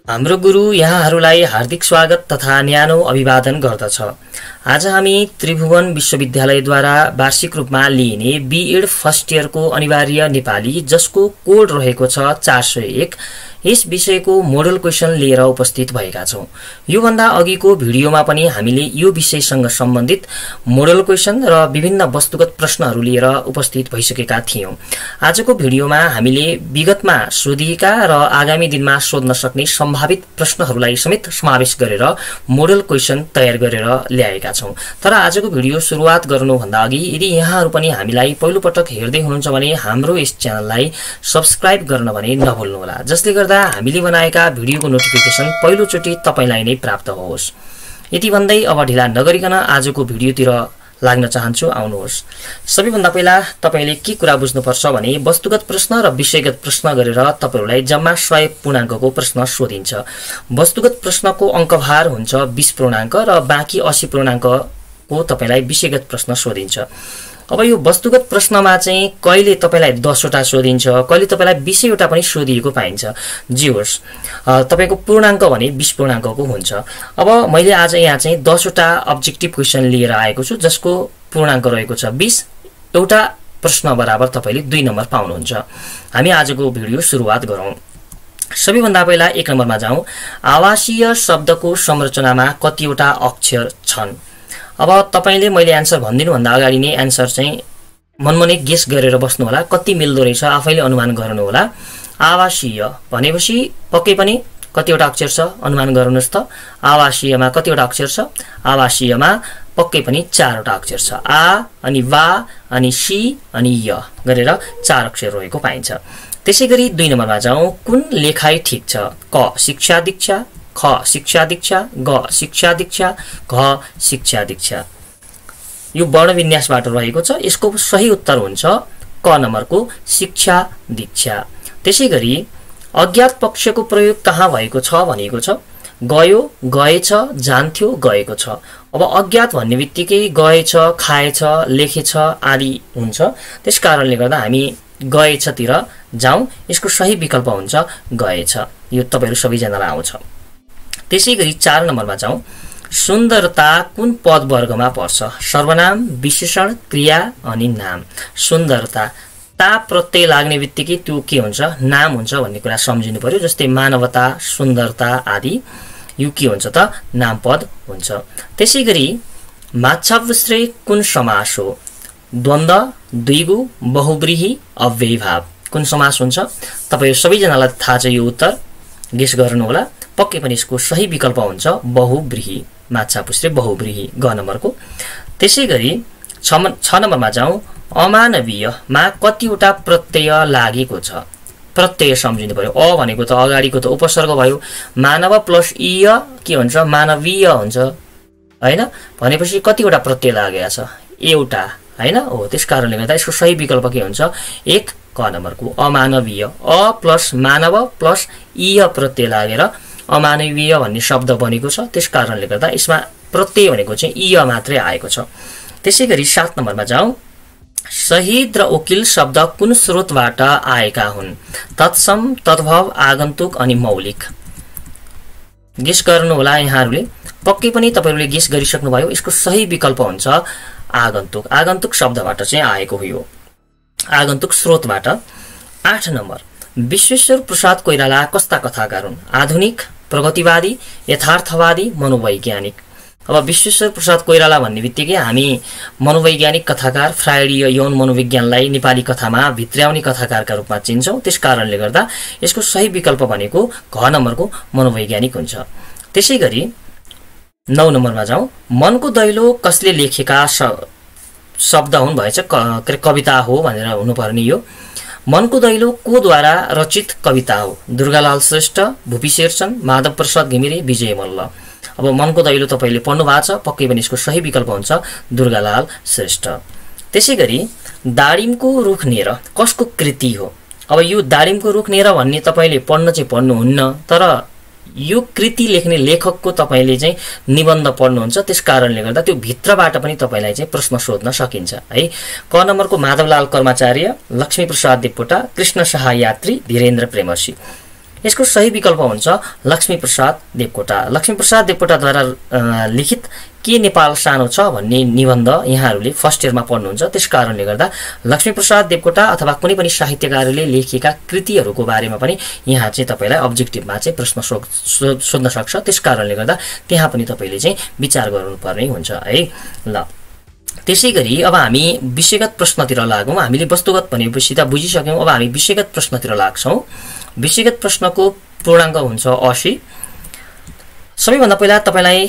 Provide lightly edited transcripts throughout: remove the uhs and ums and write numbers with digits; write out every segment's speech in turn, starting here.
हाम्रो गुरु यहाँहरूलाई हार्दिक स्वागत तथा न्यानो अभिवादन गर्दछ। आज हामी त्रिभुवन विश्वविद्यालयद्वारा वार्षिक रूपमा लिइने बीएड फर्स्ट इयरको अनिवार्य नेपाली जसको कोड रहेको छ 401 यस विषयको मोडल क्वेशन लिएर उपस्थित भएका छौं। यो भन्दा अघिको भिडियोमा पनि हामीले यो विषयसँग सम्बन्धित मोडल क्वेशन र विभिन्न वस्तुगत प्रश्नहरू लिएर उपस्थित भइसकेका थियौं। आजको भिडियोमा हामीले विगतमा सोधिएका र आगामी दिनमा सोध्न सक्ने सम्भावित प्रश्नहरूलाई समेत समावेश गरेर मोडल क्वेशन तयार गरेर ल्याएका छौं। तर आजको भिडियो सुरुवात गर्नुभन्दा अघि यदि यहाँहरू पनि हामीलाई पहिलो पटक हेर्दै हुनुहुन्छ भने हाम्रो यस च्यानललाई सब्स्क्राइब गर्न भने नभुल्नुहोला, जसले गर्दा हामीले बनाएका भिडियोको नोटिफिकेसन पहिलो चोटी तपाईलाई नै प्राप्त होस्। यति भन्दै अब ढिला नगरिकन आजको भिडियोतिर लाग्न चाहन्छु, आउनुहोस्। सबैभन्दा पहिला तपाईले के कुरा बुझ्नुपर्छ भने वस्तुगत प्रश्न र विषयगत प्रश्न गरेर तपाईहरुलाई जम्मा 100 पूर्णाङ्कको प्रश्न सोधिन्छ। वस्तुगत प्रश्नको अंकभार हुन्छ 20 पूर्णाङ्क र बाँकी 80 पूर्णाङ्कको तपाईलाई विषयगत प्रश्न सोधिन्छ। अब यो वस्तुगत प्रश्नमा चाहिँ कहिले तपाईलाई 10 वटा सोधिन्छ, कहिले तपाईलाई 20 वटा पनि सोधिएको पाइन्छ। जे होस्, तपाईको पूर्णाङ्क भने 20 पूर्णाङ्कको हुन्छ। अब मैले आज यहाँ चाहिँ 10 वटा अब्जेक्टिभ क्वेशन लिएर आएको छु जसको पूर्णाङ्क रहेको छ 20। एउटा प्रश्न बराबर तपाईले 2 नम्बर पाउनुहुन्छ। हामी आजको भिडियो सुरुवात गरौँ। सबैभन्दा पहिला 1 नम्बरमा जाउँ। आवासीय शब्दको संरचनामा कतिवटा अक्षर छन्? अब तपाईले मैले एन्सर भन्दिनु भन्दा अगाडि नै एन्सर चाहिँ मनमनै गेस गरेर बस्नु होला, कति मिल्दो रहेछ आफैले अनुमान गर्नु होला। आवासीय भनेपछि पक्कै पनि कतिवटा अक्षर छ अनुमान गर्नुस् त। आवासीयमा कतिवटा अक्षर छ? आवासीयमा पक्कै पनि 4 वटा अक्षर छ। आ अनि वा अनि सी अनि य गरेर 4 अक्षर रहेको पाइन्छ। त्यसैगरी 2 नम्बरमा जाउँ। कुन लेखाइ ठीक छ? क शिक्षा दीक्षा, ख शिक्षा दीक्षा, ग शिक्षा दीक्षा, घ शिक्षा दीक्षा। यो वर्ण विन्यासबाट रहेको छ। यसको सही उत्तर हुन्छ क नम्बरको शिक्षा दीक्षा। त्यसैगरी अज्ञात पक्षको प्रयोग कहाँ भएको छ भनेको छ? गयो, गएछ, जान्थ्यो, गएको छ। अब अज्ञात भन्ने बित्तिकै गएछ, खाएछ, लेखेछ आदि हुन्छ। त्यसकारणले गर्दा हामी गएछतिर जाउँ। यसको सही विकल्प हुन्छ गएछ। यो तपाईहरु सबैजनालाई आउँछ। त्यसैगरी 4 नम्बरमा जाउँ। सुन्दरता कुन पद वर्गमा पर्छ? सर्वनाम, विशेषण, क्रिया अनि नाम। सुन्दरता ता प्रत्यय लाग्ने बित्तिकै त्यो के हुन्छ? नाम हुन्छ भन्ने कुरा सम्झिनु पर्यो। जस्तै मानवता, सुन्दरता आदि यो के हुन्छ त? नाम पद हुन्छ। त्यसैगरी माछापुच्छ्रे कुन समास हो? द्वन्द्व, द्विगु, बहुव्रीहि, अव्ययीभाव। कुन समास हुन्छ? तपाईहरु सबैजनालाई थाहा छ यो उत्तर, गेस गर्नु होला। पक्कै पनि यसको सही विकल्प हुन्छ बहुव्रीहि। माछापुच्छ्रे बहुव्रीहि, ग नम्बरको। त्यसैगरी 6 नम्बरमा जाउँ। अमानवीयमा कतिवटा प्रत्यय लागेको छ? प्रत्यय सम्झिनु पर्यो। अ भनेको त अगाडिको त उपसर्ग भयो। मानव प्लस इय के हुन्छ? मानवीय हुन्छ हैन? भनेपछि कतिवटा प्रत्यय लागेको छ? एउटा हैन? हो, त्यसकारणले गर्दा यसको सही विकल्प के हुन्छ? 1 क नम्बरको अमानवीय। अ प्लस मानव प्लस इय प्रत्यय लागेर अमानवीय भन्ने शब्द बनेको छ। त्यसकारणले गर्दा यसमा प्रत्यय भनेको चाहिँ इय मात्रै आएको छ। त्यसैगरी 7 नम्बरमा जाउँ। शहीद र वकिल शब्द कुन स्रोतबाट आएका हुन्? तत्सम, तद्भव, आगन्तुक अनि मौलिक। गेस गर्नु होला यहाँहरूले। पक्कै पनि तपाईहरुले गेस गरिसक्नु भयो। यसको सही विकल्प हुन्छ आगन्तुक। आगन्तुक शब्दबाट चाहिँ आएको हो यो, आगन्तुक स्रोतबाट। 8 नम्बर। विश्वेश्वर प्रसाद कोइराला कस्ता कथाकार हुन्? आधुनिक, प्रगतिवादी, यथार्थवादी, मनोवैज्ञानिक। अब विश्वेश्वर प्रसाद कोइराला भन्ने बित्तिकै हामी मनोवैज्ञानिक कथाकार, फ्रायडीय यौन मनोविज्ञानलाई नेपाली कथामा भित्र्याउने कथाकारका रूपमा चिन्छौं। त्यसकारणले गर्दा यसको सही विकल्प भनेको घ नम्बरको मनोवैज्ञानिक हुन्छ। त्यसैगरी 9 नम्बरमा जाउँ। मनको दैलो कसले लेखेका शब्द हुन् भएछ? कविता हो भनेर हुनुपर्ने यो। मनको दैलो को द्वारा रचित कविता हो? दुर्गालाल श्रेष्ठ, भूपी शेरचन, माधव प्रसाद घिमिरे, विजय मल्ल। अब मनको दैलो तपाईले पढ्नु भएको छ। पक्कै पनि यसको सही विकल्प हुन्छ दुर्गालाल श्रेष्ठ। त्यसैगरी दाडिमको रुख नेर कसको कृति हो? अब यो दाडिमको रुख नेर भन्ने तपाईले पढ्न चाहिँ पढ्नुहुन्न, तर यो कृति लेख्ने लेखकको तपाईले चाहिँ निबन्ध पढ्नुहुन्छ। त्यसकारणले गर्दा त्यो भित्रबाट पनि तपाईलाई चाहिँ प्रश्न सोध्न सकिन्छ है। क नम्बरको माधवलाल कर्मचार्य, लक्ष्मी प्रसाद देवकोटा, कृष्ण सहाय यात्री, धीरेन्द्र प्रेमसी। यसको सही विकल्प हुन्छ लक्ष्मीप्रसाद देवकोटा। लक्ष्मीप्रसाद देवकोटाद्वारा लिखित के नेपाल सानो छ भन्ने निबन्ध यहाँहरूले फर्स्ट इयरमा पढ्नुहुन्छ। त्यसकारणले गर्दा लक्ष्मीप्रसाद देवकोटा अथवा कुनै पनि साहित्यकारले लेखेका कृतिहरूको बारेमा पनि यहाँ चाहिँ तपाईलाई अब्जेक्टिभमा चाहिँ प्रश्न सोध्न सक्छ। त्यसकारणले गर्दा त्यहाँ पनि तपाईले चाहिँ विचार गर्नुपर्ने हुन्छ है। ल त्यसैगरी अब हामी विषयगत प्रश्नतिर लागौं। हामीले वस्तुगत भनेपछि त बुझिसक्यौं। अब हामी विषयगत प्रश्नतिर लाग्छौं। विषयगत प्रश्नको पूर्णाङ्क हुन्छ 80। सबैभन्दा पहिला तपाईलाई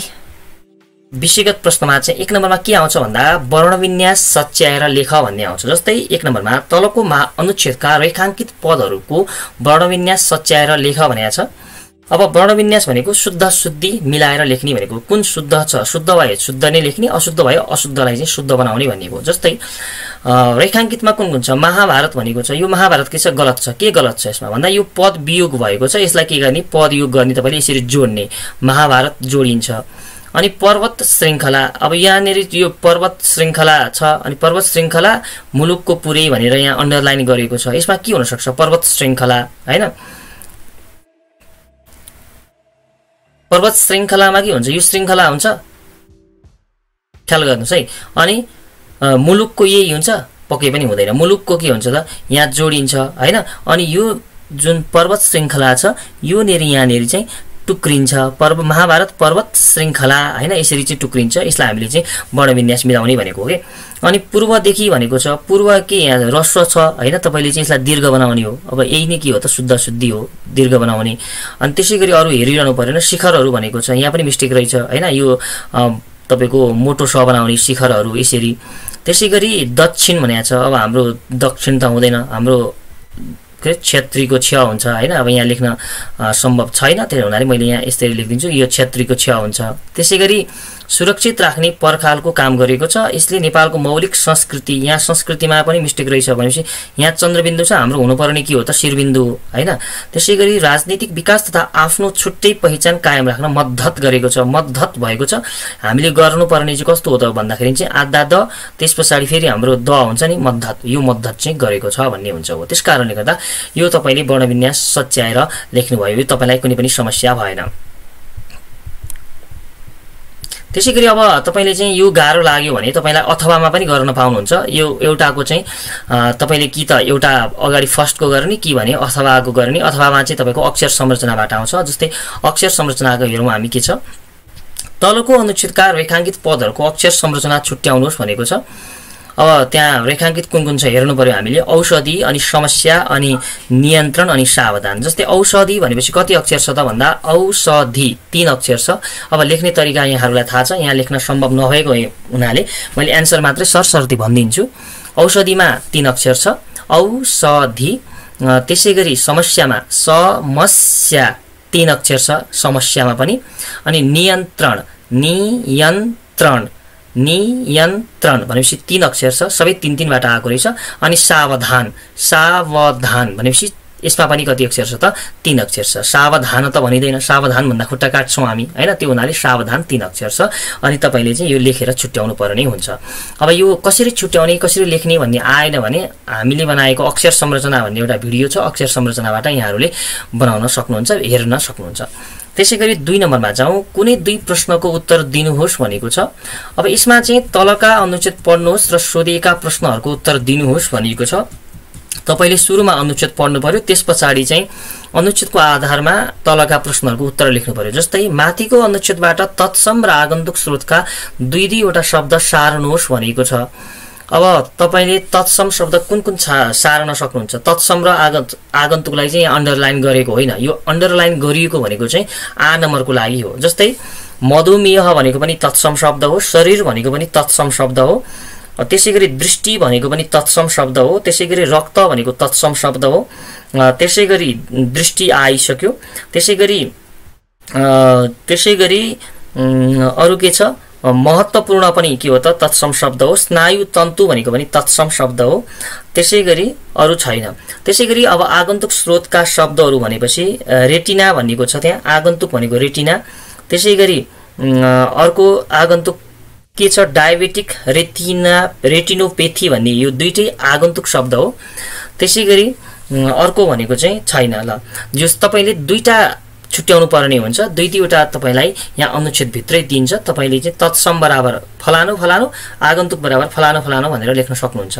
विषयगत प्रश्नमा चाहिँ 1 नम्बरमा के आउँछ भन्दा वर्णविन्यास सच्याएर लेख भन्ने आउँछ। जस्तै 1 नम्बरमा तलको अनुच्छेदका रेखाङ्कित पदहरूको वर्णविन्यास सच्याएर लेख भनेको छ। अब वर्णविन्यास भनेको शुद्ध शुद्धि मिलाएर लेख्ने भनेको कुन शुद्ध छ, शुद्ध भए शुद्ध नै लेख्ने, अशुद्ध भए अशुद्धलाई चाहिँ शुद्ध बनाउने भन्ने हो। जस्तै रेखाङ्कितमा कुन कुन छ, महाभारत भनेको छ। यो महाभारत के छ, गलत छ। के गलत छ यसमा भन्दा यो पद वियोग भएको छ। यसलाई के गर्ने, पद योग गर्ने, तपाईले यसरी जोड्ने, महाभारत जोडिन्छ। अनि पर्वत श्रृंखला, अब यहाँनेरि यो पर्वत श्रृंखला छ अनि पर्वत श्रृंखला मुलुकको पुरै भनेर यहाँ अन्डरलाइन गरेको छ। यसमा के हुन सक्छ, पर्वत श्रृंखला हैन। पर्वत श्रृंखलामा के हुन्छ, यो श्रृंखला हुन्छ, ख्याल गर्नुस् है। अनि मुलुकको यही हुन्छ, पक्कै पनि हुँदैन। मुलुकको के हुन्छ त, यहाँ जोडिन्छ हैन। अनि यो जुन पर्वत श्रृंखला छ यो नेरि यहाँ नेरि चाहिँ टुक्रिन्छ। महाभारत पर्वत श्रृंखला हैन, यसरी चाहिँ टुक्रिन्छ। यसलाई हामीले चाहिँ वर्णविन्यास मिलाउने भनेको हो के। अनि पूर्वदेखि भनेको छ, पूर्व के यहाँ ह्रस्व छ हैन, तपाईले चाहिँ यसलाई दीर्घ बनाउने हो। अब यही नै के हो त, शुद्ध शुद्धि हो, दीर्घ बनाउने। अनि त्यसैगरी अरु हेरिरहनु पर्दैन। शिखरहरू भनेको छ, यहाँ पनि मिस्टेक रहेछ हैन। यो तपाईको मोटो स बनाउने शिखरहरू यसरी। त्यसैगरी दक्षिण भनेको छ। अब हाम्रो दक्षिण त हुँदैन, हाम्रो क्षेत्रीको छ हुन्छ हैन। अब यहाँ लेख्न सम्भव छैन, त्यसै हुनाले मैले यहाँ यसरी लेखिदिन्छु, यो क्षेत्रीको छ हुन्छ। त्यसैगरी सुरक्षित राख्ने पर्खालको काम गरेको छ। यसले नेपालको मौलिक संस्कृति, यहाँ संस्कृतिमा पनि मिस्टेक रहेछ भनेपछि यहाँ चन्द्रबिन्दु छ, हाम्रो हुनुपर्ने के हो त, शिरबिन्दु हो हैन। त्यसैगरी राजनीतिक विकास तथा आफ्नो छुट्टै पहिचान कायम राख्न मद्दत गरेको छ। मद्दत भएको छ। हामीले गर्नुपर्ने चाहिँ कस्तो हो त भन्दाखेरि चाहिँ आधा द, त्यसपछि फेरि हाम्रो द हुन्छ नि, मद्दत। यो मद्दत चाहिँ गरेको छ भन्ने हुन्छ हो। त्यसकारणले गर्दा यो तपाईले वर्णविन्यास सच्याएर लेख्नुभयो, यो तपाईलाई कुनै पनि समस्या भएन। त्यसैगरी अब तपाईले चाहिँ यो गाह्रो लाग्यो भने तपाईलाई अथवामा पनि गर्न पाउनुहुन्छ। यो एउटाको चाहिँ तपाईले कि त एउटा अगाडि फर्स्टको गर्ने कि भने अथवाको गर्ने। अथवामा चाहिँ तपाईको अक्षर संरचनाबाट आउँछ। जस्तै अक्षर संरचनाको हेरौँ हामी के छ, तलको अनुच्छेदका रेखाङ्कित पदहरूको अक्षर संरचना छुट्याउनुहोस् भनेको छ। अब त्यहाँ रेखाङ्कित कुन कुन छ हेर्नु पर्यो हामीले। औषधि अनि समस्या अनि नियन्त्रण अनि सावधान। जस्तै औषधि भनेपछि कति अक्षर छ त भन्दा औषधि 3 अक्षर छ। अब लेख्ने तरिका यहाँहरूलाई थाहा छ, यहाँ लेख्न सम्भव नभएको हुनाले मैले एन्सर मात्रै सरसर्ती भनिदिन्छु। औषधिमा 3 अक्षर छ, औषधि। त्यसैगरी समस्यामा समस्या 3 अक्षर छ, समस्यामा पनि। अनि नियन्त्रण, नियन्त्रण, नियन्त्रण भनेपछि 3 अक्षर छ, सबै 3 बाट आएको रहेछ। अनि सावधान, सावधान भनेपछि यसमा पनि कति अक्षर छ त, 3 अक्षर छ। सावधान त भनिदैन, सावधान भन्दा खुट्टा काट्छौँ हामी हैन। त्यो हुनाले सावधान 3 अक्षर छ। अनि तपाईले चाहिँ यो लेखेर छुट्याउनु पर्ने हुन्छ। अब यो कसरी छुट्याउने, कसरी लेख्ने भन्ने आएन भने हामीले बनाएको अक्षर संरचना भन्ने एउटा भिडियो छ। अक्षर संरचनाबाट यहाँहरूले बनाउन सक्नुहुन्छ, हेर्न सक्नुहुन्छ। त्यसैगरी 2 नम्बरमा जाउँ। कुनै 2 प्रश्नको उत्तर दिनुहोस् भनेको छ। अब यसमा चाहिँ तलका अनुच्छेद पढ्नुहोस् र सोधिएका प्रश्नहरूको उत्तर दिनुहोस् भनिएको छ। तपाईले सुरुमा अनुच्छेद पढ्नु पर्यो, त्यसपछि चाहिँ अनुच्छेदको आधारमा तलका प्रश्नहरूको उत्तर लेख्नु पर्यो। जस्तै माथिको अनुच्छेदबाट तत्सम र आगन्तुक स्रोतका 2-2वटा शब्द सार्नुहोस् भनेको छ। अब तपाईले तत्सम शब्द कुन कुन सार्न सक्नुहुन्छ। तत्सम र आगन्तुकलाई चाहिँ अन्डरलाइन गरेको होइन, यो अन्डरलाइन गरिएको भनेको चाहिँ आ नम्बरको लागि हो। जस्तै मधुमेह भनेको पनि तत्सम शब्द हो, शरीर भनेको पनि तत्सम शब्द हो। त्यसैगरी दृष्टि भनेको पनि तत्सम शब्द हो। त्यसैगरी रक्त भनेको तत्सम शब्द हो। त्यसैगरी दृष्टि आइसक्यो। त्यसैगरी अरु के छ, महत्त्वपूर्ण पनि के हो त, तत्सम शब्द हो। स्नायु तन्तु भनेको पनि तत्सम शब्द हो। त्यसैगरी अरु छैन। त्यसैगरी अब आगन्तुक स्रोतका शब्दहरू भनेपछि रेटिना भनेको छ, त्यहाँ आगन्तुक भनेको रेटिना। त्यसैगरी अर्को आगन्तुक के छ, डायबेटिक रेटिनोपेथी भन्ने, यो दुईटै आगन्तुक शब्द हो। त्यसैगरी अर्को भनेको चाहिँ छैन। ल जस तपाईले दुईटा छुट्याउनु पर्ने हुन्छ, दुईवटा तपाईलाई यहाँ अनुच्छेदभित्रै दिन्छ। तपाईले चाहिँ तत्सम बराबर फलानु फलानु, आगन्तुक बराबर फलानु फलानु भनेर लेख्न सक्नुहुन्छ।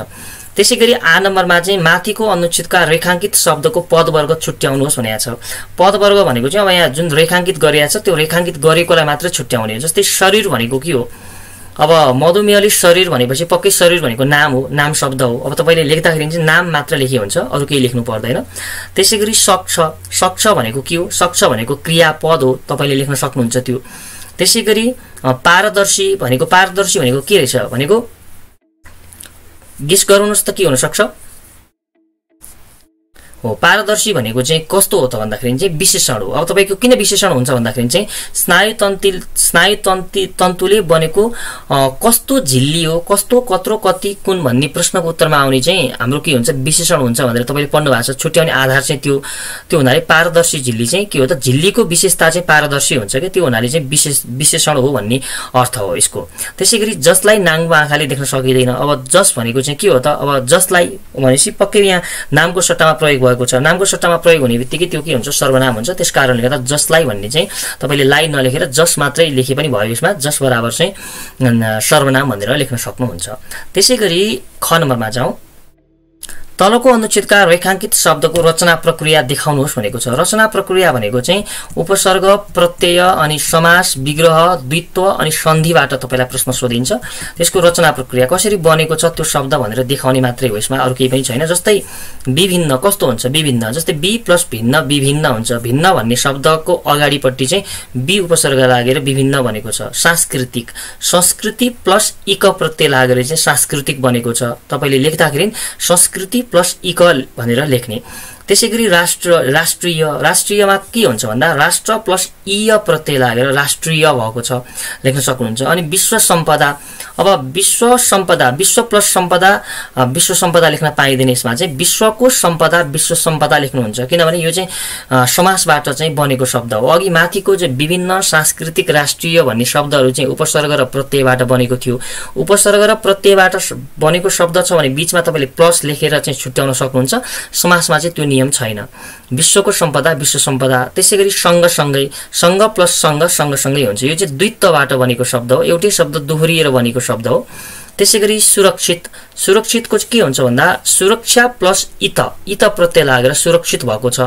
त्यसैगरी आ नम्बरमा चाहिँ माथिको अनुच्छेदका रेखाङ्कित शब्दको पदवर्ग छुट्याउनुहोस् भनेको छ। पदवर्ग भनेको चाहिँ अब यहाँ जुन रेखाङ्कित गरिएको छ त्यो रेखाङ्कित गरेकोलाई मात्र छुट्याउने। जस्तै शरीर भनेको के हो, अब मधुमेहले शरीर भनेपछि पक्कै शरीर भनेको नाम हो, नाम शब्द हो। अब तपाईले लेख्दाखेरि चाहिँ नाम मात्र लेखे हुन्छ, अरु केही लेख्नु पर्दैन। त्यसैगरी सक्छ, सक्छ भनेको के हो, सक्छ भनेको क्रियापद हो, तपाईले लेख्न सक्नुहुन्छ त्यो। त्यसैगरी पारदर्शी भनेको के रहेछ भनेको गेस गर्नुस् त के हुन सक्छ हो। पारदर्शी भनेको चाहिँ कस्तो हो त भन्दाखेरि चाहिँ विशेषण हो। अब तपाईको किन विशेषण हुन्छ भन्दाखेरि चाहिँ स्नायु तन्तुले बनेको कस्तो झिल्ली हो, कस्तो कत्रो कति कुन भन्ने प्रश्नको उत्तरमा आउने चाहिँ हाम्रो के हुन्छ विशेषण हुन्छ भनेर तपाईले पढ्नु भएको छ। छुट्याउने आधार चाहिँ त्यो हुनाले पारदर्शी झिल्ली चाहिँ के हो त, झिल्लीको विशेषता चाहिँ पारदर्शी हुन्छ के, त्यो हुनाले चाहिँ विशेषण हो भन्ने अर्थ हो यसको। त्यसैगरी जसलाई नाङ्गो आँखाले देख्न सकिँदैन, अब जस भनेको चाहिँ के हो त, अब जसलाई भनेपछि पक्कै यहाँ नामको सट्टामा प्रयोग भएको छ। नामको सट्टामा प्रयोग हुने बित्तिकै त्यो के हुन्छ सर्वनाम हुन्छ। त्यसकारणले गर्दा जसलाई भन्ने चाहिँ तपाईले लाई नलेखेर जस मात्रै लेखे पनि भयो। यसमा जस बराबर चाहिँ सर्वनाम भनेर लेख्न सक्नुहुन्छ। त्यसैगरी ख नम्बरमा जाउँ। तलको अनुच्छेदका रेखाङ्कित शब्दको रचना प्रक्रिया देखाउनुहोस् भनेको छ। रचना प्रक्रिया भनेको चाहिँ उपसर्ग, प्रत्यय अनि समास, विग्रह, द्वित्व अनि सन्धिबाट तपाईलाई प्रश्न सोधिन्छ। त्यसको रचना प्रक्रिया कसरी बनेको छ त्यो शब्द भनेर देखाउने मात्रै हो, यसमा अरु केही पनि छैन। जस्तै विभिन्न कस्तो हुन्छ, विभिन्न जस्तै बी प्लस भिन्न विभिन्न हुन्छ। भिन्न भन्ने शब्दको अगाडिपट्टि चाहिँ बी उपसर्ग लागेर विभिन्न बनेको छ। सांस्कृतिक, संस्कृति प्लस इक प्रत्यय लागेर चाहिँ सांस्कृतिक बनेको छ। तपाईले लेख्दाखेरि संस्कृति प्लस इक भनेर लेख्ने। त्यसैगरी राष्ट्रियमा के हुन्छ भन्दा राष्ट्र प्लस इय प्रत्यय लागेर राष्ट्रिय भएको छ, लेख्न सक्नुहुन्छ। अनि विश्व सम्पदा, अब विश्व प्लस सम्पदा, विश्व सम्पदा लेख्न पाइँदैन। यसमा चाहिँ विश्वको सम्पदा विश्व सम्पदा लेख्नुहुन्छ, किनभने यो चाहिँ समासबाट चाहिँ बनेको शब्द हो। अघि माथिको चाहिँ विभिन्न, सांस्कृतिक, राष्ट्रिय भन्ने शब्दहरू चाहिँ उपसर्ग र प्रत्ययबाट बनेको थियो। उपसर्ग र प्रत्ययबाट बनेको शब्द छ भने बीचमा तपाईले प्लस लेखेर चाहिँ छुट्याउन सक्नुहुन्छ। समासमा चाहिँ त्यो नियम छैन। विश्वको सम्पदा विश्व सम्पदा। त्यसैगरी सँगसँगै, सँग प्लस सँगसँगै हुन्छ। यो चाहिँ द्वित्वबाट बनेको शब्द हो, एउटै शब्द दोहोरिएर बनेको शब्द हो। त्यसैगरी सुरक्षितको के हुन्छ भन्दा सुरक्षा प्लस इत प्रत्यय लागेर सुरक्षित भएको छ।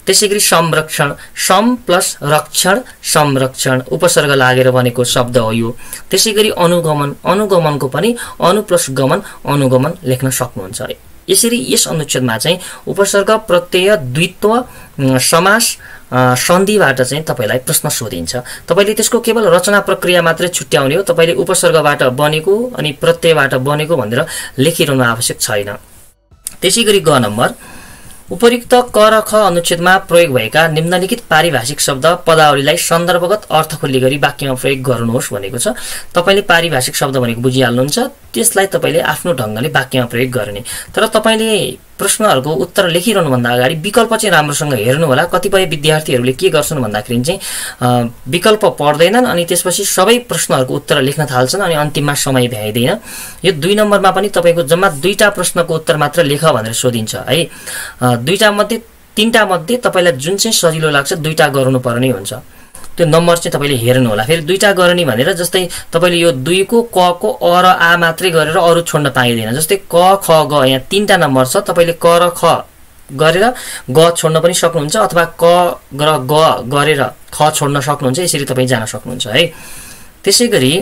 त्यसैगरी संरक्षण, सम प्लस रक्षण संरक्षण उपसर्ग लागेर बनेको शब्द हो यो। त्यसैगरी अनुगमनको पनि अनु प्लस गमन अनुगमन लेख्न सक्नुहुन्छ। यसरी यस अनुच्छेदमा चाहिँ उपसर्ग, प्रत्यय, द्वित्व, समास, सन्धिबाट चाहिँ तपाईलाई प्रश्न सोधिन्छ। तपाईले त्यसको केवल रचना प्रक्रिया मात्रै छुट्याउने हो। तपाईले उपसर्गबाट बनेको अनि प्रत्ययबाट बनेको भनेर लेखिरहनु आवश्यक छैन। त्यसैगरी ग नम्बर, उपयुक्त क र ख अनुच्छेदमा प्रयोग भएका निम्नलिखित पारिभाषिक शब्द पदावलीलाई सन्दर्भगत अर्थ खोल्ने गरी वाक्यमा प्रयोग गर्नुहोस् भनेको छ। तपाईले पारिभाषिक शब्द भनेको बुझिहाल्नुहुन्छ, त्यसलाई तपाईले आफ्नो ढंगले वाक्यमा प्रयोग गर्ने। तर तपाईले प्रश्नहरूको उत्तर लेखिरहनु भन्दा अगाडि विकल्प चाहिँ राम्रोसँग हेर्नु होला। कतिपय विद्यार्थीहरूले के गर्छन् भन्दाखेरि चाहिँ विकल्प पढ्दैनन् अनि त्यसपछि सबै प्रश्नहरूको उत्तर लेख्न थाल्छन् अनि अन्तिममा समय भ्याइदैन। यो 2 नम्बरमा पनि तपाईको जम्मा 2टा प्रश्नको उत्तर मात्र लेख भनेर सोधिन्छ है। 2टा मध्ये 3टा मध्ये तपाईलाई जुन चाहिँ सजिलो लाग्छ 2टा गर्नुपर्ने हुन्छ। त्यो नम्बर चाहिँ तपाईले हेर्नु होला। फेरि 2टा गर्ने भनेर जस्तै तपाईले यो 2 को क को अ र आ मात्रै गरेर अरु छोड्न पाइदैन। जस्तै क ख ग यहाँ 3टा नम्बर छ, तपाईले क र ख गरेर ग छोड्न पनि सक्नुहुन्छ अथवा क र ग गरेर ख छोड्न सक्नुहुन्छ। यसरी तपाई जान सक्नुहुन्छ है। त्यसैगरी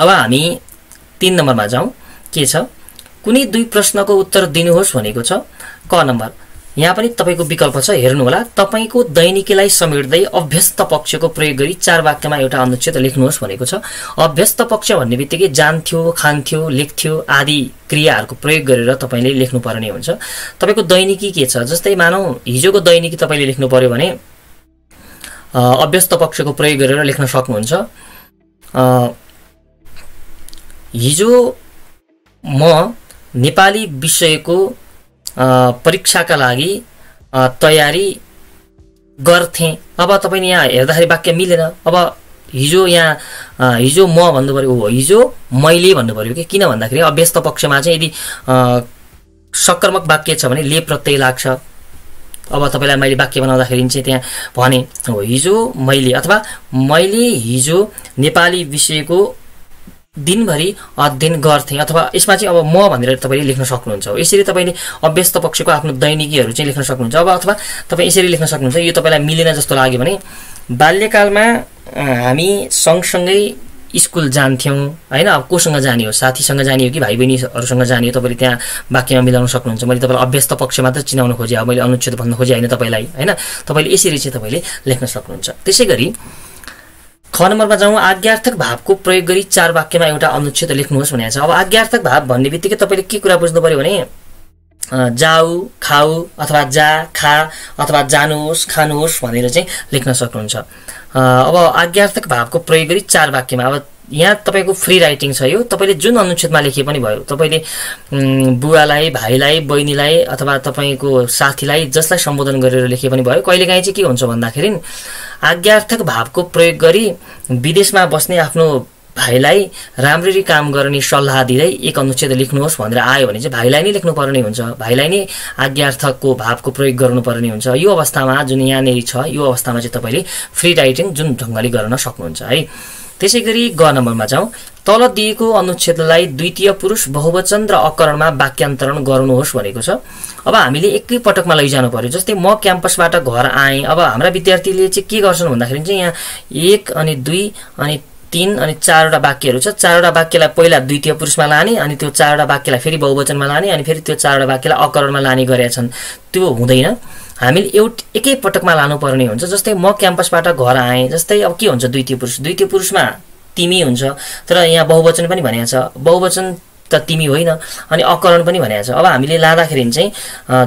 अब हामी 3 नम्बरमा जाउँ। के छ, कुनै 2 प्रश्नको उत्तर दिनुहोस् भनेको छ। क नम्बर, यहाँ पनि तपाईको विकल्प छ, हेर्नु होला। तपाईको दैनिकीलाई समेट्दै अभ्यस्त पक्षको प्रयोग गरी 4 वाक्यमा एउटा अनुच्छेद लेख्नुहोस् भनेको छ। अभ्यस्त पक्ष भन्ने बित्तिकै जान्थ्यो, खान्थ्यो, लेख्थ्यो आदि क्रियाहरूको प्रयोग गरेर तपाईले लेख्नु पर्ने हुन्छ। तपाईको दैनिकी के छ, जस्तै मानौ हिजोको दैनिकी तपाईले लेख्नु पर्यो भने अभ्यस्त पक्षको प्रयोग गरेर लेख्न सक्नुहुन्छ। हिजो म नेपाली विषयको परीक्षाका लागि तयारी गर्थे। अब तपाईले यहाँ हेर्दाखेरि वाक्य मिलेन। अब हिजो म भन्नु पर्यो, हिजो मैले भन्नु पर्यो कि किन भन्दाखेरि अभ्यस्त पक्षमा चाहिँ यदि सकर्मक वाक्य छ भने ले प्रत्यय लाग्छ। अब तपाईलाई मैले वाक्य बनाउँदाखेरि चाहिँ त्यहाँ भने हो हिजो मैले अथवा मैले हिजो नेपाली विषयको दिनभरि अध्ययन गर्थेँ अथवा यसमा चाहिँ अब म भनेर तपाईले लेख्न सक्नुहुन्छ। यसरी तपाईले अभ्यस्त पक्षको आफ्नो दैनिकीहरू चाहिँ लेख्न सक्नुहुन्छ। अब अथवा तपाई यसरी लेख्न सक्नुहुन्छ, यो तपाईलाई मिलेन जस्तो लाग्यो भने बाल्यकालमा हामी सँगसँगै स्कुल जान्थ्यौं हैन। अब कोसँग जाने हो, साथीसँग जाने हो कि भाइ बहिनीहरुसँग जाने हो, तपाईले त्यहाँ वाक्यमा मिलाउन सक्नुहुन्छ। मैले तपाईलाई अभ्यस्त पक्ष मात्र चिनाउन खोजे, अब मैले अनुच्छेद भन्न खोजे हैन तपाईलाई हैन। तपाईले यसरी चाहिँ तपाईले लेख्न सक्नुहुन्छ। त्यसैगरी ख नम्बरमा जाउँ। आज्ञार्थक भावको प्रयोग गरी 4 वाक्यमा एउटा अनुच्छेद लेख्नुहोस् भनेको छ। अब आज्ञार्थक भाव भन्ने बित्तिकै तपाईले के कुरा बुझ्नु पर्यो भने जाऊ, खाऊ अथवा जा, खा अथवा जानुहोस्, खानुहोस् भनेर चाहिँ लेख्न सक्नुहुन्छ। अब आज्ञार्थक भावको प्रयोग गरी 4 वाक्यमा अब यहाँ तपाईको फ्री राइटिङ छ। यो तपाईले जुन अनुच्छेदमा लेखे पनि भयो। तपाईले बुवालाई, भाइलाई, बहिनीलाई अथवा तपाईको साथीलाई जसलाई सम्बोधन गरेर लेखे पनि भयो। कहिलेकाहीँ चाहिँ के हुन्छ भन्दाखेरि आज्ञार्थक भावको प्रयोग गरी विदेशमा बस्ने आफ्नो भाइलाई राम्ररी काम गर्ने सल्लाह दिँदै एक अनुच्छेद लेख्नुहोस् भनेर आयो भने चाहिँ भाइलाई नै लेख्नु पर्ने हुन्छ। भाइलाई नै आज्ञार्थकको भावको प्रयोग गर्नुपर्ने हुन्छ। यो अवस्थामा जुन यहाँनेरि छ, यो अवस्थामा चाहिँ तपाईले फ्री राइटिङ जुन ढंगले गर्न सक्नुहुन्छ है। त्यसैगरी ग नम्बरमा जाउँ। तल दिएको अनुच्छेदलाई द्वितीय पुरुष बहुवचन र अकरणमा वाक्यान्तरण गर्नुहोस् भनेको छ। अब हामीले एकै पटकमा लैजानु पर्यो। जस्तै म क्याम्पसबाट घर आएँ। अब हाम्रा विद्यार्थीले चाहिँ के गर्छन् भन्दाखेरि चाहिँ यहाँ 1 अनि 2 अनि 3 अनि 4 वटा वाक्यहरू छ। 4 वटा वाक्यलाई पहिला द्वितीय पुरुषमा लाने अनि त्यो 4 वटा वाक्यलाई फेरि बहुवचनमा लाने अनि फेरि त्यो 4 वटा वाक्यलाई अकरणमा लाने गरेका छन्। त्यो हुँदैन। हामीले एकै पटकमा लानुपर्ने हुन्छ। जस्तै म क्याम्पसबाट घर आएँ। जस्तै अब के हुन्छ द्वितीय पुरुष, द्वितीय पुरुषमा तिमी हुन्छ, तर यहाँ बहुवचन पनि भनेको छ। बहुवचन त तिमी होइन अनि अकरण पनि भनेको छ। अब हामीले लाँदाखेरि चाहिँ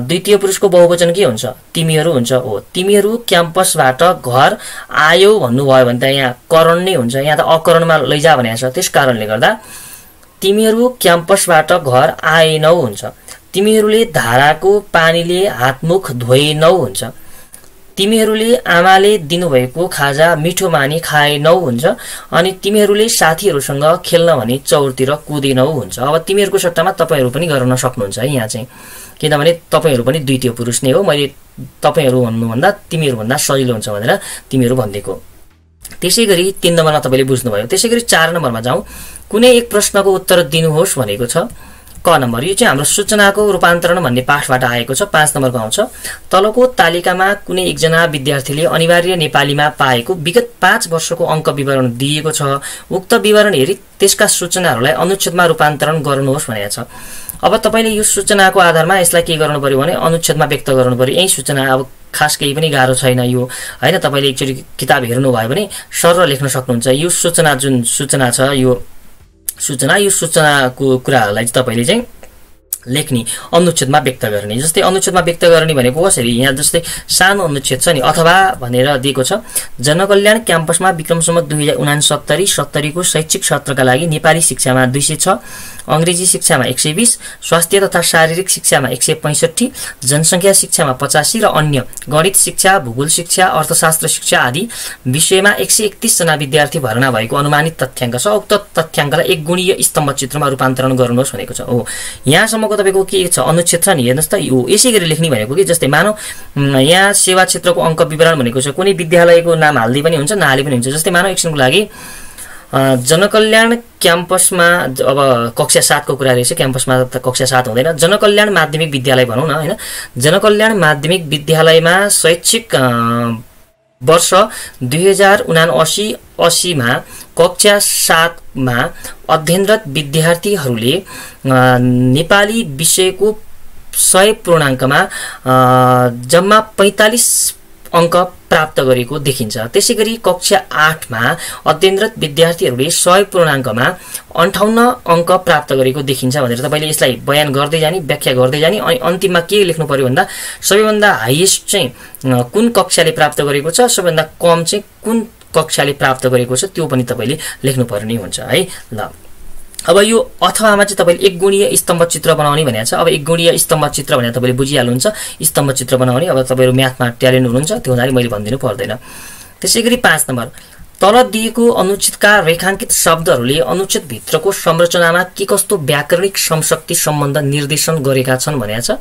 द्वितीय पुरुषको बहुवचन के हुन्छ? तिमीहरू हुन्छ। हो, तिमीहरू क्याम्पसबाट घर आयो भन्नुभयो भने त यहाँ करण नै हुन्छ। यहाँ त अकरणमा लैजा भनेको छ। त्यसकारणले गर्दा तिमीहरू क्याम्पसबाट घर आएनौ हुन्छ। तिमीहरूले धाराको पानीले हातमुख धोएनौ हुन्छ। तिमीहरूले आमाले दिनुभएको खाजा मिठो मानी खाएनौ हुन्छ। अनि तिमीहरूले साथीहरूसँग खेल्न भनी चौरतिर कुदेनौ हुन्छ। अब तिमीहरूको सट्टामा तपाईहरु पनि गर्न सक्नुहुन्छ है यहाँ चाहिँ, किनभने तपाईहरु पनि द्वितीय पुरुष नै हो। मैले तपाईहरु भन्नुभन्दा तिमीहरू भन्दा सजिलो हुन्छ भनेर तिमीहरू भन्दिएको। त्यसैगरी 3 नम्बरमा तपाईले बुझ्नुभयो। त्यसैगरी 4 नम्बरमा जाउँ। कुनै एक प्रश्नको उत्तर दिनुहोस् भनेको छ। क नम्बर यो चाहिँ हाम्रो सूचनाको रूपान्तरण भन्ने पाठबाट आएको छ। 5 नम्बरको आउँछ। तलको तालिकामा कुनै एकजना विद्यार्थीले अनिवार्य नेपालीमा पाएको विगत 5 वर्षको अङ्क विवरण दिएको छ। उक्त विवरण हेरी त्यसका सूचनाहरूलाई अनुच्छेदमा रूपान्तरण गर्नुहोस् भनेको छ। अब तपाईले यो सूचनाको आधारमा यसलाई के गर्नु पर्यो भने अनुच्छेदमा व्यक्त गर्नु पर्यो। यही सूचना अब खास केही पनि गाह्रो छैन यो हैन। तपाईले एकचोटी किताब हेर्नु भयो भने सरल लेख्न सक्नुहुन्छ। यो सूचना जुन सूचना छ, यो सूचनाको कुराहरूलाई चाहिँ तपाईले चाहिँ लेख्ने, अनुच्छेदमा व्यक्त गर्ने। जस्तै अनुच्छेदमा व्यक्त गर्ने भनेको कसरी, यहाँ जस्तै सानो अनुच्छेद छ नि, अथवा भनेर दिएको छ। जनकल्याण क्याम्पसमा विक्रमसम्म 2069-70 को शैक्षिक सत्रका लागि नेपाली शिक्षामा 206, अंग्रेजी शिक्षामा 120, स्वास्थ्य तथा शारीरिक शिक्षामा 165, जनसंख्या शिक्षामा 85 र अन्य गणित शिक्षा, भूगोल शिक्षा, अर्थशास्त्र शिक्षा आदि विषयमा 131 जना विद्यार्थी भर्ना भएको अनुमानित तथ्याङ्क छ। उक्त तथ्याङ्कलाई एक गुणीय स्तम्भ चित्रमा रूपान्तरण गर्नुहोस् भनेको छ। हो, यहाँसम्मको तपाईको के छ अनुच्छेद छ नि, हेर्नुस् त। यो यसै गरी लेख्ने भनेको कि जस्तै मानौ यहाँ सेवा क्षेत्रको अङ्क विवरण भनेको छ। कुनै विद्यालयको नाम हाल्दै पनि हुन्छ, नहाले पनि हुन्छ। जस्तै मानौ एकछिनको लागि जनकल्याण क्याम्पसमा, अब कक्षा 7 को कुरा रहेछ, क्याम्पसमा त कक्षा 7 हुँदैन, जनकल्याण माध्यमिक विद्यालय भनौँ न हैन। जनकल्याण माध्यमिक विद्यालयमा शैक्षिक वर्ष 2079-80 मा कक्षा 7 मा अध्ययनरत विद्यार्थीहरूले नेपाली विषयको 100 पूर्णाङ्कमा जम्मा 45 अङ्क प्राप्त गरेको देखिन्छ। त्यसैगरी कक्षा 8 मा अध्ययनरत विद्यार्थीहरूले 100 पूर्णाङ्कमा 58 अङ्क प्राप्त गरेको देखिन्छ भनेर तपाईले यसलाई बयान गर्दै जानी, व्याख्या गर्दै जानी। अनि अन्तिममा के लेख्नु पर्यो भन्दा सबैभन्दा हाईएस्ट चाहिँ कुन कक्षाले प्राप्त गरेको छ, सबैभन्दा कम चाहिँ कुन कक्षाले प्राप्त गरेको छ, त्यो पनि तपाईले लेख्नु पर्ने हुन्छ है। ल, अब यो अथवामा चाहिँ तपाईले एक गुणीय स्तम्भ चित्र बनाउने भनेको छ। अब एक गुणीय स्तम्भ चित्र भनेर तपाईले बुझिहाल्नुहुन्छ, स्तम्भ चित्र बनाउने। अब तपाईहरु म्याथमा ट्यालेन्ट हुनुहुन्छ, त्यो हुनाले मैले भन्दिनु पर्दैन। त्यसैगरी 5 नम्बर, तल दिएको अनुच्छेदका रेखाङ्कित शब्दहरूले अनुच्छेद भित्रको संरचनामा के कस्तो व्याकरणिक समशक्ति सम्बन्ध निर्देशन गरेका छन् भनेको छ।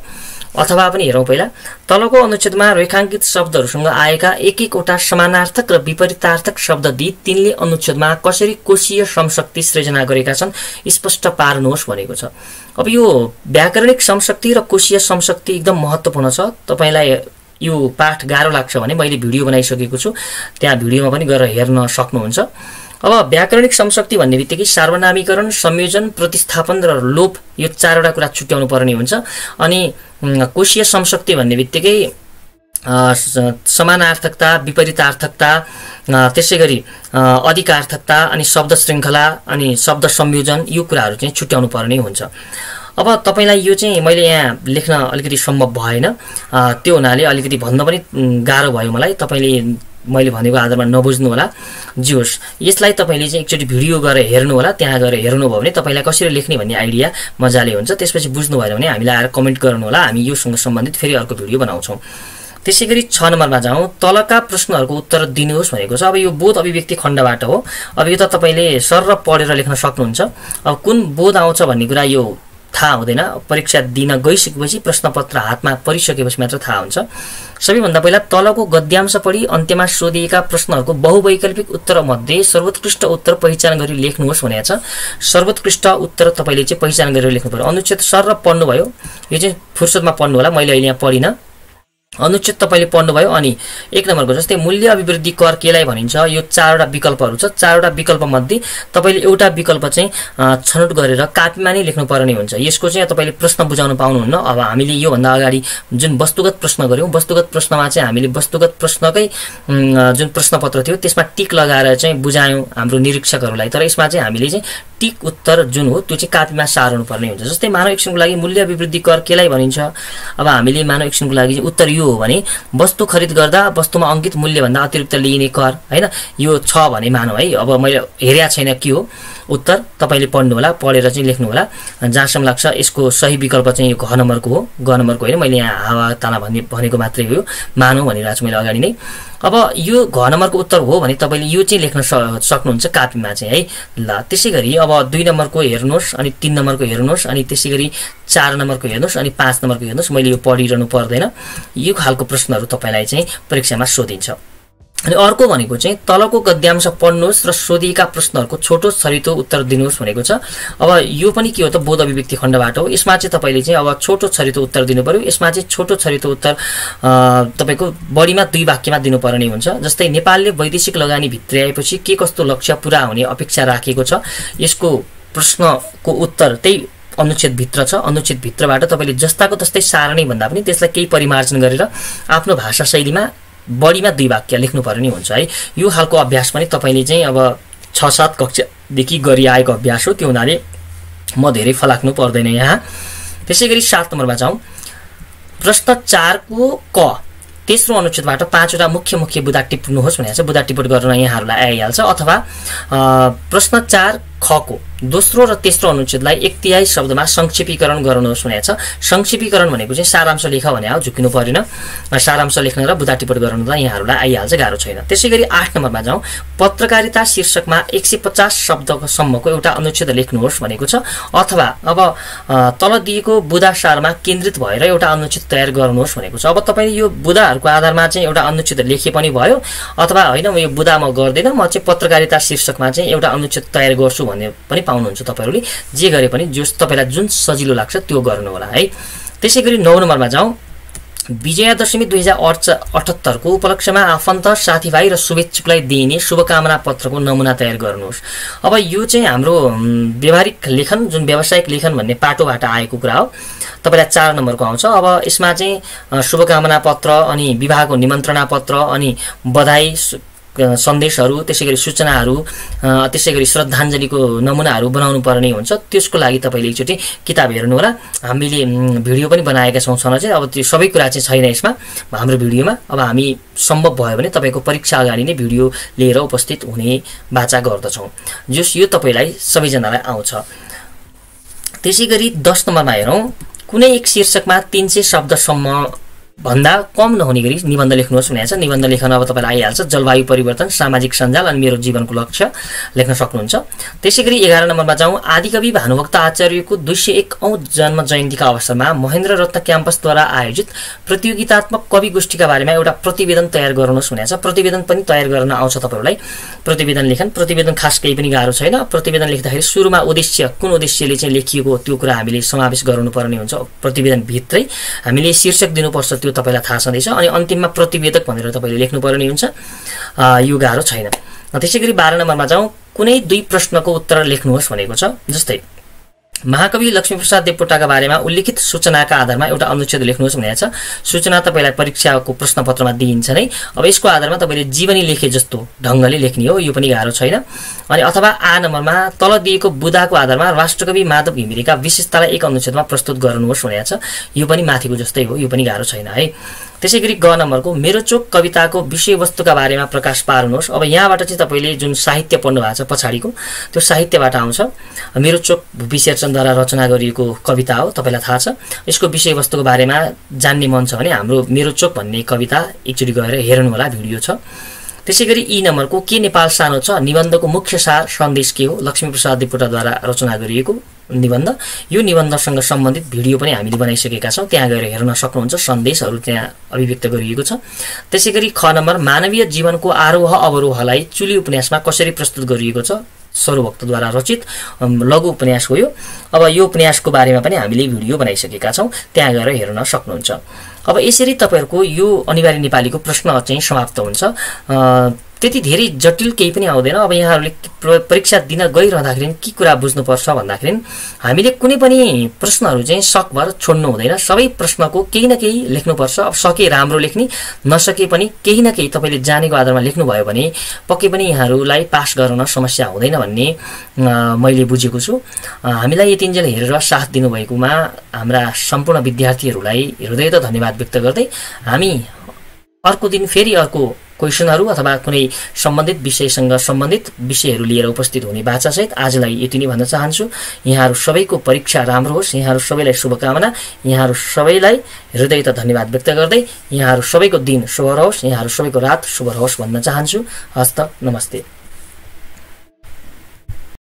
अथवा पनि हेरौँ पहिला, तलको अनुच्छेदमा रेखाङ्कित शब्दहरूसँग आएका एक एकवटा समानार्थक र विपरीतार्थक शब्द दिई तिनले अनुच्छेदमा कसरी कोशीय समशक्ति सृजना गरेका छन् स्पष्ट पार्नुहोस् भनेको छ। अब यो व्याकरणिक समशक्ति र कोशीय समशक्ति एकदम महत्त्वपूर्ण छ। तपाईलाई यो पाठ गाह्रो लाग्छ भने मैले भिडियो बनाइसकेको छु, त्यहाँ भिडियोमा पनि गएर हेर्न सक्नुहुन्छ। अब व्याकरणिक समशक्ति भन्ने बित्तिकै सार्वनामीकरण, संयोजन, प्रतिस्थापन र लोप यो चारवटा कुरा छुट्याउनु पर्ने हुन्छ। अनि कोशीय समशक्ति भन्ने बित्तिकै समानार्थकता, विपरीतार्थकता, त्यसैगरी अधिकार्थकता अनि शब्द श्रृङ्खला अनि शब्द संयोजन यो कुराहरू चाहिँ छुट्याउनु पर्ने हुन्छ। अब तपाईलाई यो चाहिँ मैले यहाँ लेख्न अलिकति सम्भव भएन, त्यो हुनाले अलिकति भन्न पनि गाह्रो भयो मलाई। तपाईले मैले भनेको आधारमा नबुझ्नु होला। जे होस्, यसलाई तपाईले चाहिँ एकचोटि भिडियो गरेर हेर्नु होला। त्यहाँ गएर हेर्नुभयो भने तपाईलाई कसरी लेख्ने भन्ने आइडिया मजाले हुन्छ। त्यसपछि बुझ्नु भयो भने हामीलाई आएर कमेन्ट गर्नु होला, हामी योसँग सम्बन्धित फेरि अर्को भिडियो बनाउँछौँ। त्यसैगरी 6 नम्बरमा जाउँ, तलका प्रश्नहरूको उत्तर दिनुहोस् भनेको छ। अब यो बोध अभिव्यक्ति खण्डबाट हो। अब यो त तपाईले सर र पढेर लेख्न सक्नुहुन्छ। अब कुन बोध आउँछ भन्ने कुरा यो थाहा हुँदैन, परीक्षा दिन गइसकेपछि प्रश्नपत्र हातमा परिसकेपछि मात्र थाहा हुन्छ। सबैभन्दा पहिला तलको गद्यांश पढी अन्त्यमा सोधिएका प्रश्नहरूको बहुवैकल्पिक उत्तर मध्ये सर्वोत्कृष्ट उत्तर पहिचान गरी लेख्नुहोस् भनेको छ। सर्वोत्कृष्ट उत्तर तपाईले चाहिँ पहिचान गरेर लेख्नु पर्यो। अनुच्छेद सर र पढ्नुभयो, यो चाहिँ फुर्सदमा पढ्नु होला, मैले अहिले यहाँ पढिन। अनुच्छेद तपाईले पढ्नुभयो। अनि 1 नम्बरको जस्तै मूल्य अभिवृद्धि कर केलाई भनिन्छ, यो चारवटा विकल्पहरू छ। चारवटा विकल्प मध्ये तपाईले एउटा विकल्प चाहिँ छनौट गरेर कापीमा नै लेख्नु पर्ने हुन्छ। यसको चाहिँ तपाईले प्रश्न बुझाउन पाउनुहुन्न। अब हामीले यो भन्दा अगाडि जुन वस्तुगत प्रश्न गर्यौं, वस्तुगत प्रश्नमा चाहिँ हामीले वस्तुगत प्रश्नकै जुन प्रश्नपत्र थियो त्यसमा टिक लगाएर चाहिँ बुझायौं हाम्रो निरीक्षकहरूलाई। तर यसमा चाहिँ हामीले चाहिँ टिक उत्तर जुन हो त्यो चाहिँ कापीमा सार्नु पर्ने हुन्छ। जस्तै मानव एक्सनको लागि मूल्य अभिवृद्धि कर केलाई भनिन्छ। अब हामीले मानव एक्सनको लागि चाहिँ उत्तर यो हो भने वस्तु खरिद गर्दा वस्तुमा अंकित मूल्य भन्दा अतिरिक्त लिइने कर, हैन, यो छ भने मानौ है। अब मैले हेरेया छैन के हो उत्तर, तपाईले पढ्नु होला, पढेर चाहिँ लेख्नु होला। जहाँसम्म लाग्छ यसको सही विकल्प चाहिँ यो घ नम्बरको हो। ग नम्बरको हैन, मैले यहाँ हावा ताला भनेको मात्रै हो, मानौ भनिरहेको छु मैले अगाडि नै। अब यो घ नम्बरको उत्तर हो भने तपाईले यो चाहिँ लेख्न सक्नुहुन्छ कापीमा चाहिँ है। ल त्यसैगरी अब 2 नम्बरको हेर्नुहोस्, अनि 3 नम्बरको हेर्नुहोस्, अनि त्यसैगरी 4 नम्बरको हेर्नुहोस्, अनि 5 नम्बरको हेर्नुहोस्। मैले यो पढिरहनु पर्दैन। यो खालको प्रश्नहरू तपाईलाई चाहिँ परीक्षामा सोधिन्छ। अनि अर्को भनेको चाहिँ तलको गद्यांश पढ्नुहोस् र सोधिएका प्रश्नहरूको छोटो छरितो उत्तर दिनुहोस् भनेको छ। अब यो पनि के हो त, बोध अभिव्यक्ति खण्डबाट हो। यसमा चाहिँ तपाईले चाहिँ अब छोटो छरितो उत्तर दिनु पर्यो। यसमा चाहिँ छोटो छरितो उत्तर तपाईको बढीमा 2 वाक्यमा दिनुपर्ने हुन्छ। जस्तै नेपालले वैदेशिक लगानी भित्र्याएपछि के कस्तो लक्ष्य पूरा हुने अपेक्षा राखेको छ, यसको प्रश्नको उत्तर त्यही अनुच्छेद भित्र छ। अनुच्छेद भित्रबाट तपाईले जस्ताको तस्तै सारणी भन्दा पनि त्यसलाई केही परिमार्जन गरेर आफ्नो भाषा शैलीमा बढीमा 2 वाक्य लेख्नु पर्ने हुन्छ है। यो खालको अभ्यास पनि तपाईले चाहिँ अब 6-7 कक्षादेखि गरिआएको अभ्यास हो, त्यो हुनाले म धेरै फलाक्नु पर्दैन यहाँ। त्यसैगरी 7 नम्बरमा जाउँ। प्रश्न 4 को क तेस्रो अनुच्छेदबाट 5वटा मुख्य बुदा टिप्नुहोस् भनेको छ। बुदा टिप्पणी गर्न यहाँहरूलाई आइहाल्छ। अथवा प्रश्न 4 ख को दोस्रो र तेस्रो अनुच्छेदलाई 1/3 शब्दमा संक्षेपीकरण गर्नुहोस् भनेको छ। संक्षेपीकरण भनेको चाहिँ सारांश लेख भने हो, झुकिनु परेन। सारांश लेख्न र बुदा टिप्पणी गर्नलाई यहाँहरूलाई आइहाल्छ, गाह्रो छैन। त्यसैगरी 8 नम्बरमा जाउँ। पत्रकारिता शीर्षकमा 150 शब्दसम्मको एउटा अनुच्छेद लेख्नुहोस् भनेको छ। अथवा अब तल दिएको बुदा सारमा केन्द्रित भएर एउटा अनुच्छेद तयार गर्नुहोस् भनेको छ। अब तपाईले यो बुदाहरूको आधारमा चाहिँ एउटा अनुच्छेद लेखे पनि भयो, अथवा हैन म यो बुदा म गर्दिन, म चाहिँ पत्रकारिता शीर्षकमा चाहिँ एउटा अनुच्छेद तयार गर्छु भन्ने पनि पाउनुहुन्छ तपाईहरुले। जे गरे पनि तपाईलाई जुन सजिलो लाग्छ त्यो गर्नु होला है। त्यसैगरी 9 नम्बरमा जाउँ। विजयादशमी 2078 को उपलक्ष्यमा आफन्त, साथीभाइ र शुभेच्छुकलाई दिइने शुभकामना पत्रको नमुना तयार गर्नुहोस्। अब यो चाहिँ हाम्रो व्यावहारिक लेखन, जुन व्यावसायिक लेखन भन्ने पाटोबाट आएको कुरा हो। तपाईलाई 4 नम्बरको आउँछ। अब यसमा चाहिँ शुभकामना पत्र, अनि विवाहको निमन्त्रणा पत्र, अनि बधाई सन्देशहरू, त्यसैगरी सूचनाहरू, त्यसैगरी श्रद्धाञ्जलीको नमुनाहरू बनाउनु पर्ने हुन्छ। त्यसको लागि तपाईले एकचोटी किताब हेर्नु होला। हामीले भिडियो पनि बनाएका छौं चाहिँ। अब त्यो सबै कुरा चाहिँ छैन यसमा हाम्रो भिडियोमा। अब हामी सम्भव भयो भने तपाईको परीक्षा अगाडि नै भिडियो लिएर उपस्थित हुने बाचा गर्दछौं। जस यो तपाईलाई सबैजनालाई आउँछ। त्यसैगरी 10 नम्बरमा हेरौं। कुनै एक शीर्षकमा 300 शब्दसम्म भन्दा कम नहुने गरी निबन्ध लेख्नुहोस् भनेको छ। निबन्ध लेखन अब तपाईँलाई आइहाल्छ। जलवायु परिवर्तन, सामाजिक सञ्जाल अनि मेरो जीवनको लक्ष्य लेख्न सक्नुहुन्छ। त्यसैगरी 11 नम्बरमा जाउँ। आदिकवि भानुभक्त आचार्यको 201औं जन्म जयन्तीका अवसरमा महेन्द्र रत्न क्याम्पसद्वारा आयोजित प्रतियोगितात्मक कवि गोष्ठीका बारेमा एउटा प्रतिवेदन तयार गराउनुहोस् भनेको छ। प्रतिवेदन पनि तयार गर्न आउँछ तपाईँहरूलाई। प्रतिवेदन लेखन, प्रतिवेदन खास केही पनि गाह्रो छैन। प्रतिवेदन लेख्दाखेरि सुरुमा उद्देश्य, कुन उद्देश्यले चाहिँ लेखिएको त्यो कुरा हामीले समावेश गर्नुपर्ने हुन्छ। प्रतिवेदन भित्रै हामीले शीर्षक दिनुपर्छ, त्यो तपाईलाई थाहा छँदैछ। अनि अन्तिममा प्रतिवेदक भनेर तपाईले लेख्नुपर्ने हुन्छ। यो गाह्रो छैन। त्यसैगरी 12 नम्बरमा जाउँ। कुनै 2 प्रश्नको उत्तर लेख्नुहोस् भनेको छ। जस्तै महाकवि लक्ष्मीप्रसाद देवकोटाका बारेमा उल्लेखित सूचनाका आधारमा एउटा अनुच्छेद लेख्नुहोस् भनेको छ। सूचना तपाईलाई परीक्षाको प्रश्नपत्रमा दिइन्छ नै। अब यसको आधारमा तपाईले जीवनी लेखे जस्तो ढंगले लेख्ने हो। यो पनि गाह्रो छैन। अनि अथवा आ नम्बरमा तल दिएको बुदाको आधारमा राष्ट्रकवि माधव घिमिरेका विशेषतालाई एक अनुच्छेदमा प्रस्तुत गर्नुहोस् भनेको छ। यो पनि माथिको जस्तै हो। यो पनि गाह्रो छैन है। त्यसैगरी ग नम्बरको मेरो चोक कविताको विषयवस्तुका बारेमा प्रकाश पार्नुहोस्। अब यहाँबाट चाहिँ तपाईले जुन साहित्य पढ्नु भएको छ पछाडिको, त्यो साहित्यबाट आउँछ। मेरो चोक भुपी शेरचनद्वारा रचना गरिएको कविता हो, तपाईलाई थाहा छ। यसको विषयवस्तुको बारेमा जान्ने मन छ भने हाम्रो मेरो चोक भन्ने कविता एकचोटि गएर हेर्नु होला, भिडियो छ। त्यसैगरी ई नम्बरको के नेपाल सानो छ निबन्धको मुख्य सार सन्देश के हो, लक्ष्मीप्रसाद देवकोटाद्वारा रचना गरिएको निबन्ध। यो निबन्धसँग सम्बन्धित भिडियो पनि हामीले बनाइसकेका छौं, त्यहाँ गएर हेर्न सक्नुहुन्छ। सन्देशहरू त्यहाँ अभिव्यक्त गरिएको छ। त्यसैगरी ख नम्बर मानवीय जीवनको आरोह अवरोहलाई चुली उपन्यासमा कसरी प्रस्तुत गरिएको छ, सरोभक्तद्वारा रचित लघु उपन्यास हो यो। अब यो उपन्यासको बारेमा पनि हामीले भिडियो बनाइसकेका छौं, त्यहाँ गएर हेर्न सक्नुहुन्छ। अब यसरी तपाईहरुको यो अनिवार्य नेपालीको प्रश्न चाहिँ समाप्त हुन्छ। त्यति धेरै जटिल केही पनि आउँदैन। अब यहाँहरूले परीक्षा दिन गइरहँदाखेरि के कुरा बुझ्नुपर्छ भन्दाखेरि हामीले कुनै पनि प्रश्नहरू चाहिँ सकभर छोड्नु हुँदैन। सबै प्रश्नको केही न केही लेख्नुपर्छ। अब सके राम्रो लेख्ने, नसके पनि केही न केही तपाईले जानेको आधारमा लेख्नुभयो भने पक्कै पनि यहाँहरूलाई पास गर्न समस्या हुँदैन भन्ने मैले बुझेको छु। हामीलाई यतिन्जेल हेरेर साथ दिनुभएकोमा हाम्रा सम्पूर्ण विद्यार्थीहरूलाई हृदयत धन्यवाद व्यक्त गर्दै हामी अर्को दिन फेरि अर्को क्वेशनहरू अथवा कुनै सम्बन्धित विषयसँग सम्बन्धित विषयहरू लिएर उपस्थित हुने बाचासहित आजलाई यति नै भन्न चाहन्छु। यहाँहरू सबैको परीक्षा राम्रो होस्। यहाँहरू सबैलाई शुभकामना। यहाँहरू सबैलाई हृदयत धन्यवाद व्यक्त गर्दै यहाँहरू सबैको दिन शुभ रहोस्, यहाँहरू सबैको रात शुभ रहोस् भन्न चाहन्छु। हस्त नमस्ते।